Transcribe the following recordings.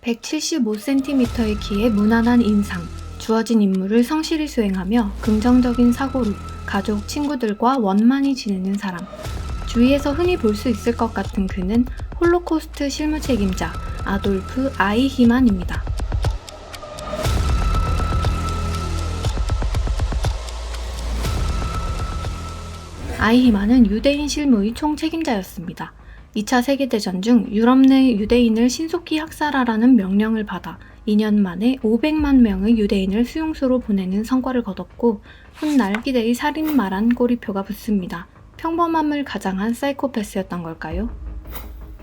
175cm의 키에 무난한 인상, 주어진 임무를 성실히 수행하며 긍정적인 사고로 가족, 친구들과 원만히 지내는 사람. 주위에서 흔히 볼 수 있을 것 같은 그는 홀로코스트 실무 책임자 아돌프 아이히만입니다. 아이히만은 유대인 실무의 총책임자였습니다. 2차 세계대전 중 유럽 내 유대인을 신속히 학살하라는 명령을 받아 2년 만에 500만 명의 유대인을 수용소로 보내는 성과를 거뒀고 훗날 기대의 살인마란 꼬리표가 붙습니다. 평범함을 가장한 사이코패스였던 걸까요?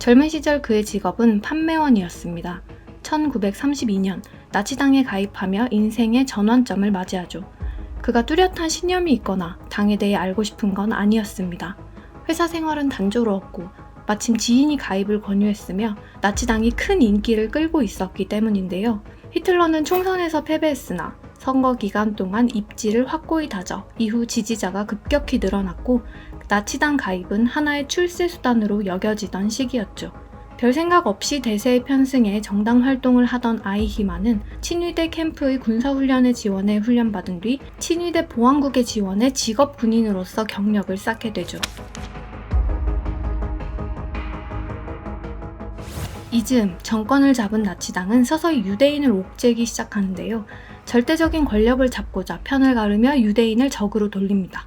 젊은 시절 그의 직업은 판매원이었습니다. 1932년 나치당에 가입하며 인생의 전환점을 맞이하죠. 그가 뚜렷한 신념이 있거나 당에 대해 알고 싶은 건 아니었습니다. 회사 생활은 단조로웠고 마침 지인이 가입을 권유했으며 나치당이 큰 인기를 끌고 있었기 때문인데요. 히틀러는 총선에서 패배했으나 선거 기간 동안 입지를 확고히 다져 이후 지지자가 급격히 늘어났고 나치당 가입은 하나의 출세 수단으로 여겨지던 시기였죠. 별 생각 없이 대세에 편승해 정당 활동을 하던 아이히만은 친위대 캠프의 군사훈련에 지원해 훈련받은 뒤 친위대 보안국에 지원해 직업 군인으로서 경력을 쌓게 되죠. 이즈음 정권을 잡은 나치당은 서서히 유대인을 옥죄기 시작하는데요. 절대적인 권력을 잡고자 편을 가르며 유대인을 적으로 돌립니다.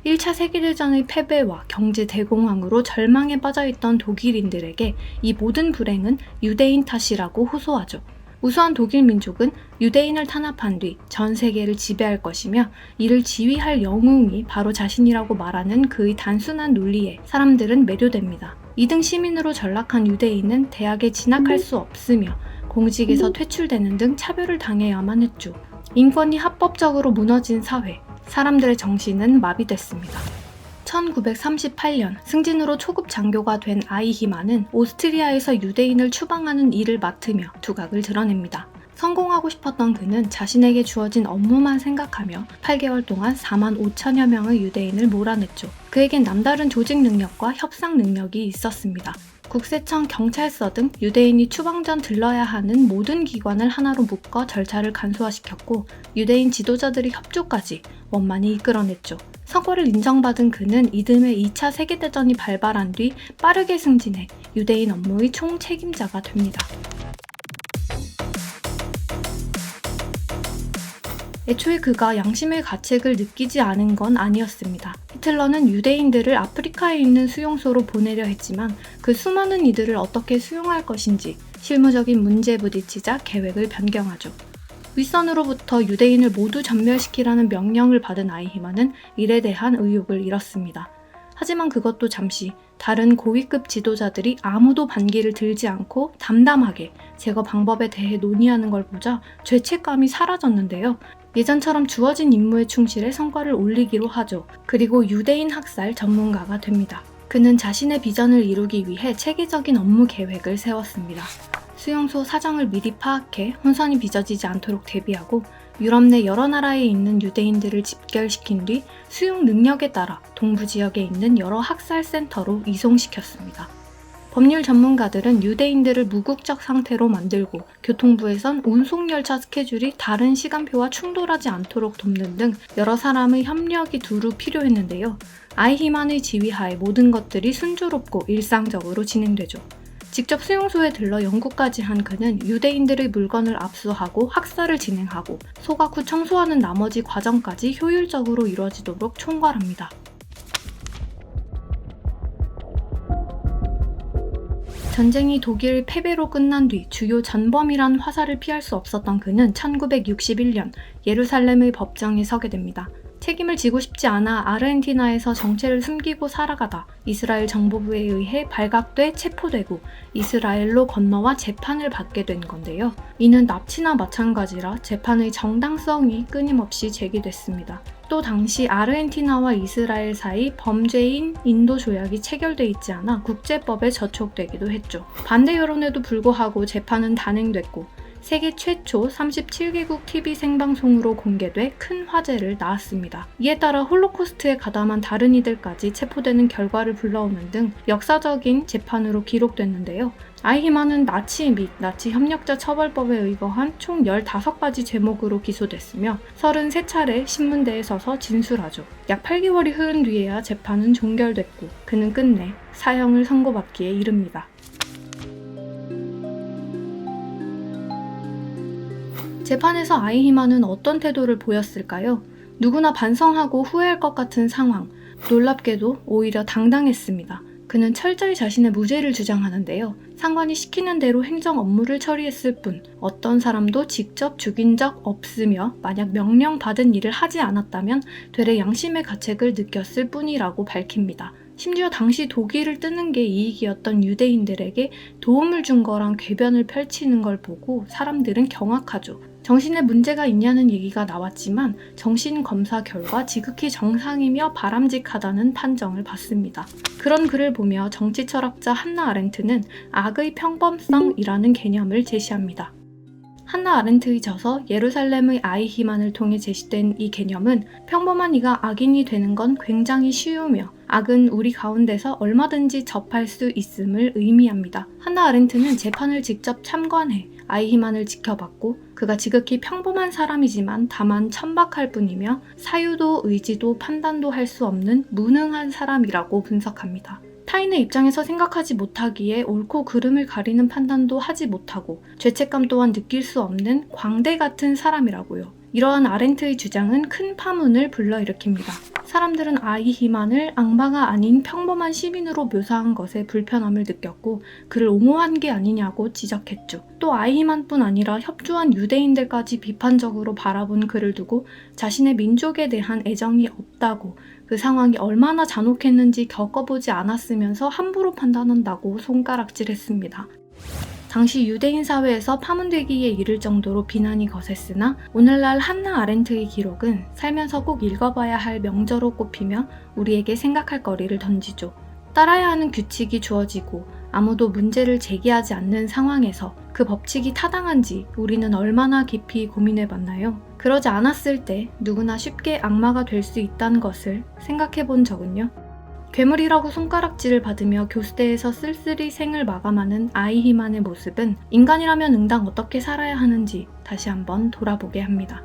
1차 세계대전의 패배와 경제 대공황으로 절망에 빠져있던 독일인들에게 이 모든 불행은 유대인 탓이라고 호소하죠. 우수한 독일 민족은 유대인을 탄압한 뒤 전 세계를 지배할 것이며 이를 지휘할 영웅이 바로 자신이라고 말하는 그의 단순한 논리에 사람들은 매료됩니다. 2등 시민으로 전락한 유대인은 대학에 진학할 수 없으며 공직에서 퇴출되는 등 차별을 당해야만 했죠. 인권이 합법적으로 무너진 사회, 사람들의 정신은 마비됐습니다. 1938년 승진으로 초급 장교가 된 아이히만은 오스트리아에서 유대인을 추방하는 일을 맡으며 두각을 드러냅니다. 성공하고 싶었던 그는 자신에게 주어진 업무만 생각하며 8개월 동안 4만 5천여 명의 유대인을 몰아냈죠. 그에겐 남다른 조직 능력과 협상 능력이 있었습니다. 국세청, 경찰서 등 유대인이 추방 전 들러야 하는 모든 기관을 하나로 묶어 절차를 간소화시켰고 유대인 지도자들의 협조까지 원만히 이끌어냈죠. 성과를 인정받은 그는 이듬해 2차 세계대전이 발발한 뒤 빠르게 승진해 유대인 업무의 총책임자가 됩니다. 애초에 그가 양심의 가책을 느끼지 않은 건 아니었습니다. 히틀러는 유대인들을 아프리카에 있는 수용소로 보내려 했지만 그 수많은 이들을 어떻게 수용할 것인지 실무적인 문제에 부딪히자 계획을 변경하죠. 윗선으로부터 유대인을 모두 전멸시키라는 명령을 받은 아이히만은 일에 대한 의욕을 잃었습니다. 하지만 그것도 잠시 다른 고위급 지도자들이 아무도 반기를 들지 않고 담담하게 제거 방법에 대해 논의하는 걸 보자 죄책감이 사라졌는데요. 예전처럼 주어진 임무에 충실해 성과를 올리기로 하죠. 그리고 유대인 학살 전문가가 됩니다. 그는 자신의 비전을 이루기 위해 체계적인 업무 계획을 세웠습니다. 수용소 사정을 미리 파악해 혼선이 빚어지지 않도록 대비하고 유럽 내 여러 나라에 있는 유대인들을 집결시킨 뒤 수용 능력에 따라 동부 지역에 있는 여러 학살 센터로 이송시켰습니다. 법률 전문가들은 유대인들을 무국적 상태로 만들고 교통부에선 운송열차 스케줄이 다른 시간표와 충돌하지 않도록 돕는 등 여러 사람의 협력이 두루 필요했는데요. 아이히만의 지휘하에 모든 것들이 순조롭고 일상적으로 진행되죠. 직접 수용소에 들러 연구까지 한 그는 유대인들의 물건을 압수하고 학살을 진행하고 소각 후 청소하는 나머지 과정까지 효율적으로 이루어지도록 총괄합니다. 전쟁이 독일 패배로 끝난 뒤 주요 전범이란 화살을 피할 수 없었던 그는 1961년 예루살렘의 법정에 서게 됩니다. 책임을 지고 싶지 않아 아르헨티나에서 정체를 숨기고 살아가다 이스라엘 정보부에 의해 발각돼 체포되고 이스라엘로 건너와 재판을 받게 된 건데요. 이는 납치나 마찬가지라 재판의 정당성이 끊임없이 제기됐습니다. 또 당시 아르헨티나와 이스라엘 사이 범죄인 인도 조약이 체결돼 있지 않아 국제법에 저촉되기도 했죠. 반대 여론에도 불구하고 재판은 단행됐고 세계 최초 37개국 TV 생방송으로 공개돼 큰 화제를 낳았습니다. 이에 따라 홀로코스트에 가담한 다른 이들까지 체포되는 결과를 불러오는 등 역사적인 재판으로 기록됐는데요. 아이히만은 나치 및 나치 협력자 처벌법에 의거한 총 15가지 제목으로 기소됐으며 33차례 신문대에 서서 진술하죠. 약 8개월이 흐른 뒤에야 재판은 종결됐고 그는 끝내 사형을 선고받기에 이릅니다. 재판에서 아이히만은 어떤 태도를 보였을까요? 누구나 반성하고 후회할 것 같은 상황, 놀랍게도 오히려 당당했습니다. 그는 철저히 자신의 무죄를 주장하는데요. 상관이 시키는 대로 행정 업무를 처리했을 뿐 어떤 사람도 직접 죽인 적 없으며 만약 명령받은 일을 하지 않았다면 되레 양심의 가책을 느꼈을 뿐이라고 밝힙니다. 심지어 당시 독일을 뜨는 게 이익이었던 유대인들에게 도움을 준 거랑 궤변을 펼치는 걸 보고 사람들은 경악하죠. 정신에 문제가 있냐는 얘기가 나왔지만 정신검사 결과 지극히 정상이며 바람직하다는 판정을 받습니다. 그런 글을 보며 정치 철학자 한나 아렌트는 악의 평범성이라는 개념을 제시합니다. 한나 아렌트의 저서 예루살렘의 아이히만을 통해 제시된 이 개념은 평범한 이가 악인이 되는 건 굉장히 쉬우며 악은 우리 가운데서 얼마든지 접할 수 있음을 의미합니다. 한나 아렌트는 재판을 직접 참관해 아이히만을 지켜봤고 그가 지극히 평범한 사람이지만 다만 천박할 뿐이며 사유도 의지도 판단도 할 수 없는 무능한 사람이라고 분석합니다. 타인의 입장에서 생각하지 못하기에 옳고 그름을 가리는 판단도 하지 못하고 죄책감 또한 느낄 수 없는 광대 같은 사람이라고요. 이러한 아렌트의 주장은 큰 파문을 불러일으킵니다. 사람들은 아이히만을 악마가 아닌 평범한 시민으로 묘사한 것에 불편함을 느꼈고 그를 옹호한 게 아니냐고 지적했죠. 또 아이히만뿐 아니라 협조한 유대인들까지 비판적으로 바라본 그를 두고 자신의 민족에 대한 애정이 없다고 그 상황이 얼마나 잔혹했는지 겪어보지 않았으면서 함부로 판단한다고 손가락질했습니다. 당시 유대인 사회에서 파문되기에 이를 정도로 비난이 거셌으나 오늘날 한나 아렌트의 기록은 살면서 꼭 읽어봐야 할 명저로 꼽히며 우리에게 생각할 거리를 던지죠. 따라야 하는 규칙이 주어지고 아무도 문제를 제기하지 않는 상황에서 그 법칙이 타당한지 우리는 얼마나 깊이 고민해봤나요? 그러지 않았을 때 누구나 쉽게 악마가 될 수 있다는 것을 생각해본 적은요? 괴물이라고 손가락질을 받으며 교수대에서 쓸쓸히 생을 마감하는 아이히만의 모습은 인간이라면 응당 어떻게 살아야 하는지 다시 한번 돌아보게 합니다.